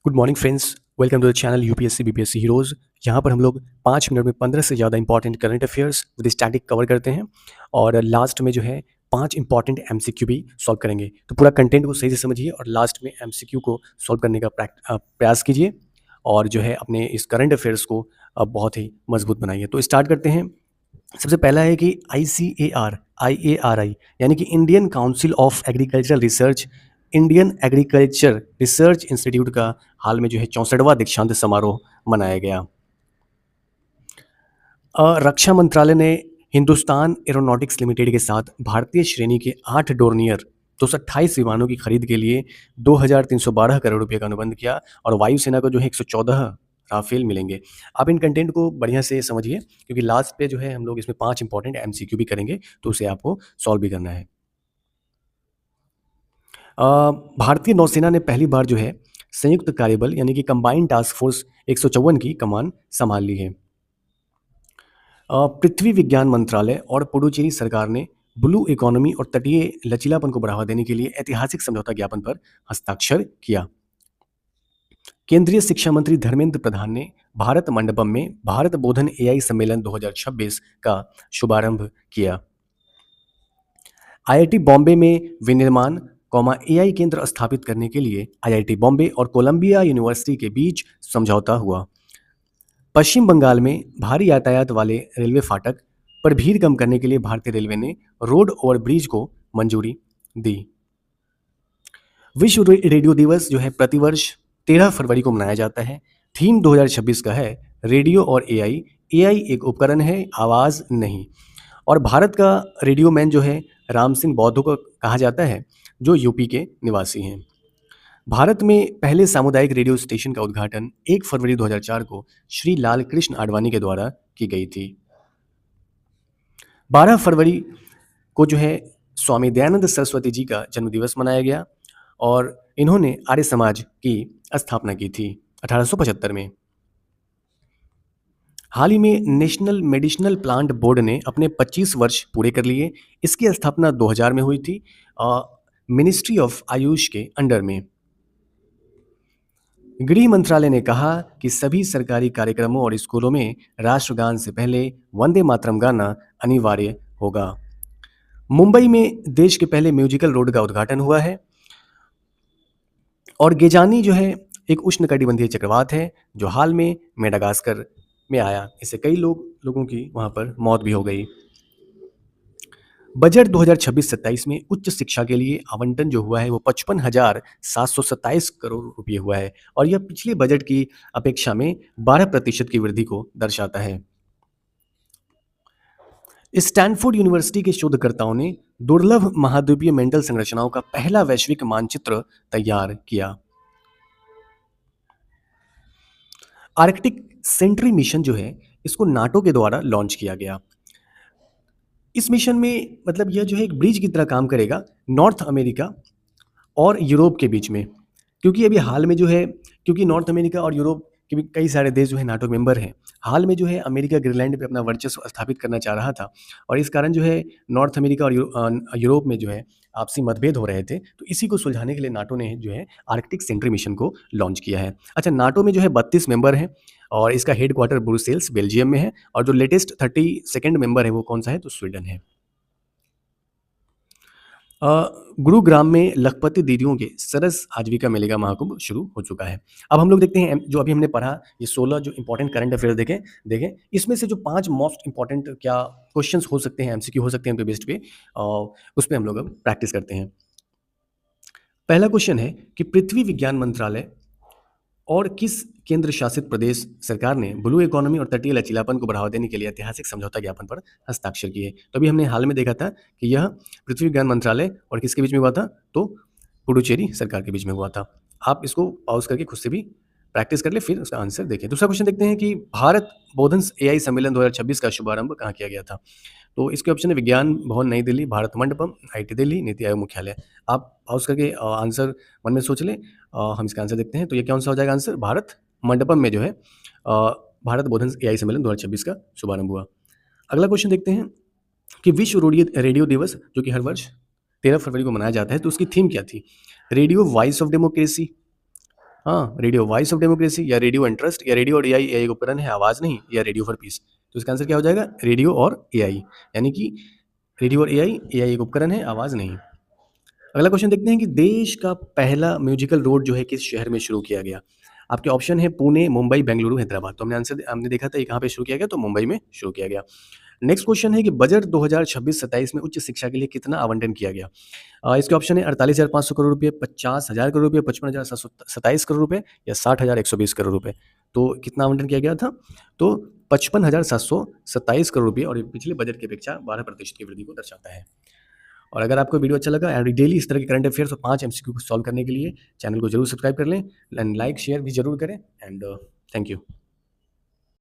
Good morning friends, welcome to the channel UPSC BPSC heroes. यहाँ पर हम लोग 5 मिनट में 15 से ज़्यादा important current affairs with static cover करते हैं और लास्ट में जो है 5 इंपॉर्टेंट एमसीक्यू भी सॉल्व करेंगे। तो पूरा कंटेंट को सही से समझिए और लास्ट में एमसीक्यू को सॉल्व करने का प्रयास कीजिए और जो है अपने इस करंट अफेयर्स को बहुत ही मजबूत बनाइए। तो स्टार्ट करते हैं। सबसे पहला है कि ICAR यानी कि Indian council of agricultural research, Indian agriculture research institute का हाल में जो है 64वां दीक्षांत समारोह मनाया गया। रक्षा मंत्रालय ने हिंदुस्तान एरोनॉटिक्स लिमिटेड के साथ भारतीय श्रेणी के 8 डोर्नियर 228 विमानों की खरीद के लिए 2,312 करोड़ रुपए का अनुबंध किया और वायुसेना को जो है 114 राफेल मिलेंगे। आप इन कंटेंट को बढ़िया से समझिए क्योंकि लास्ट पे जो है हम लोग इसमें 5 इंपॉर्टेंट एमसीक्यू भी करेंगे, तो उसे आपको सॉल्व भी करना है। भारतीय नौसेना ने पहली बार जो है संयुक्त कार्यबल यानी कि कंबाइंड टास्क फोर्स 154 की कमान संभाल ली है। पृथ्वी विज्ञान मंत्रालय और पुडुचेरी सरकार ने ब्लू इकोनॉमी और तटीय लचीलापन को बढ़ावा देने के लिए ऐतिहासिक समझौता ज्ञापन पर हस्ताक्षर किया। केंद्रीय शिक्षा मंत्री धर्मेंद्र प्रधान ने भारत मंडपम में भारत बोधन एआई सम्मेलन 2026 का शुभारंभ किया। आईआईटी बॉम्बे में विनिर्माण एआई केंद्र स्थापित करने के लिए आईआईटी बॉम्बे और कोलंबिया यूनिवर्सिटी के बीच समझौता हुआ। पश्चिम बंगाल में भारी यातायात वाले रेलवे फाटक पर भीड़ कम करने के लिए भारतीय रेलवे ने रोड ओवर ब्रिज को मंजूरी दी। विश्व रेडियो दिवस जो है प्रतिवर्ष 13 फरवरी को मनाया जाता है। थीम 2026 का है रेडियो और एआई। एआई एक उपकरण है, आवाज़ नहीं। और भारत का रेडियो मैन जो है राम सिंह बौद्धू को कहा जाता है, जो यूपी के निवासी हैं। भारत में पहले सामुदायिक रेडियो स्टेशन का उद्घाटन 1 फरवरी 2004 को श्री लाल कृष्ण आडवाणी के द्वारा की गई थी। 12 फरवरी को जो है स्वामी दयानंद सरस्वती जी का जन्मदिवस मनाया गया और इन्होंने आर्य समाज की स्थापना की थी 1875 में। हाल ही में नेशनल मेडिसिनल प्लांट बोर्ड ने अपने 25 वर्ष पूरे कर लिए। इसकी स्थापना 2000 में हुई थी मिनिस्ट्री ऑफ आयुष के अंडर में। गृह मंत्रालय ने कहा कि सभी सरकारी कार्यक्रमों और स्कूलों में राष्ट्रगान से पहले वंदे मातरम गाना अनिवार्य होगा। मुंबई में देश के पहले म्यूजिकल रोड का उद्घाटन हुआ है और गेजानी जो है एक उष्णकटिबंधीय चक्रवात है जो हाल में मेडागास्कर में आया। इससे कई लोगों की वहां पर मौत भी हो गई। बजट 2026-27 में उच्च शिक्षा के लिए आवंटन जो हुआ है वो 55,727 करोड़ रुपये हुआ है और यह पिछले बजट की अपेक्षा में 12% की वृद्धि को दर्शाता है। स्टैनफोर्ड यूनिवर्सिटी के शोधकर्ताओं ने दुर्लभ महाद्वीपीय मेंटल संरचनाओं का पहला वैश्विक मानचित्र तैयार किया। आर्कटिक सेंट्री मिशन जो है इसको नाटो के द्वारा लॉन्च किया गया। इस मिशन में मतलब यह जो है एक ब्रिज की तरह काम करेगा नॉर्थ अमेरिका और यूरोप के बीच में, क्योंकि अभी हाल में जो है क्योंकि नॉर्थ अमेरिका और यूरोप के भी कई सारे देश जो है नाटो मेंबर हैं। हाल में जो है अमेरिका ग्रीनलैंड पे अपना वर्चस्व स्थापित करना चाह रहा था और इस कारण जो है नॉर्थ अमेरिका और यूरोप में जो है आपसी मतभेद हो रहे थे। तो इसी को सुलझाने के लिए नाटो ने जो है आर्कटिक सेंट्री मिशन को लॉन्च किया है। अच्छा, नाटो में जो है 32 मेंबर हैं और इसका हेड क्वार्टर ब्रुसेल्स बेल्जियम में है और जो लेटेस्ट 32nd मेंबर है वो कौन सा है, तो स्वीडन है। गुरुग्राम में लखपति दीदियों के सरस आजीविका मेले का महाकुंभ शुरू हो चुका है। अब हम लोग देखते हैं जो अभी हमने पढ़ा ये 16 जो इंपॉर्टेंट करंट अफेयर देखें इसमें से जो 5 मोस्ट इंपॉर्टेंट क्या क्वेश्चंस हो सकते हैं, एमसीक्यू हो सकते हैं उनके बेस्ड पे, उस पर हम लोग अब प्रैक्टिस करते हैं। पहला क्वेश्चन है कि पृथ्वी विज्ञान मंत्रालय और किस केंद्र शासित प्रदेश सरकार ने ब्लू इकोनॉमी और तटीय लचीलापन को बढ़ावा देने के लिए ऐतिहासिक समझौता ज्ञापन पर हस्ताक्षर किए। तो अभी हमने हाल में देखा था कि यह पृथ्वी विज्ञान मंत्रालय और किसके बीच में हुआ था, तो पुडुचेरी सरकार के बीच में हुआ था। आप इसको पॉज करके खुद से भी प्रैक्टिस कर ले, फिर उसका आंसर देखें। दूसरा क्वेश्चन देखते हैं कि भारत बोधन एआई सम्मेलन 2026 का शुभारंभ कहाँ किया गया था। तो इसके ऑप्शन है विज्ञान भवन नई दिल्ली, भारत मंडपम, आईटी दिल्ली, नीति आयोग मुख्यालय। आप पॉज करके आंसर मन में सोच लें। हम इसका आंसर देखते हैं। तो ये कौन सा हो जाएगा आंसर, भारत मंडपम में जो है भारत बोधन एआई सम्मेलन 2026 का शुभारंभ हुआ। अगला क्वेश्चन देखते हैं कि विश्व रेडियो दिवस जो कि हर वर्ष 13 फरवरी को मनाया जाता है, तो उसकी थीम क्या थी। रेडियो वॉइस ऑफ डेमोक्रेसी, हाँ, रेडियो वॉइस ऑफ डेमोक्रेसी या रेडियो इंटरेस्ट या रेडियो और एआई एआई का उपकरण है, आवाज़ नहीं, या रेडियो फॉर पीस। तो इसका आंसर क्या हो जाएगा? रेडियो और एआई, यानी कि रेडियो और एआई, एआई एक उपकरण है, आवाज़ नहीं। अगला क्वेश्चन देखते हैं कि देश का पहला म्यूजिकल रोड जो है किस शहर में शुरू किया गया? आपके ऑप्शन है पुणे, मुंबई, बेंगलुरु, हैदराबाद। तो हमने देखा था ये कहाँ पे शुरू किया गया, तो मुंबई में शुरू किया गया। नेक्स्ट क्वेश्चन है कि बजट 2026-27 में उच्च शिक्षा के लिए कितना आवंटन किया गया? इसके ऑप्शन है 48,500 करोड़ रुपए, 50,000 करोड़ रुपए, 55,727 करोड़ रुपए या 60,120 करोड़ रुपए। तो कितना आवंटन किया गया था? तो 55,727 करोड़ रुपए, और ये पिछले बजट की अपेक्षा 12% की वृद्धि को दर्शाता है। और अगर आपको वीडियो अच्छा लगा एंड डेली इस तरह के करंट अफेयर्स और 5 एमसीक्यू को सॉल्व करने के लिए चैनल को जरूर सब्सक्राइब कर लें एंड लाइक शेयर भी जरूर करें एंड थैंक यू।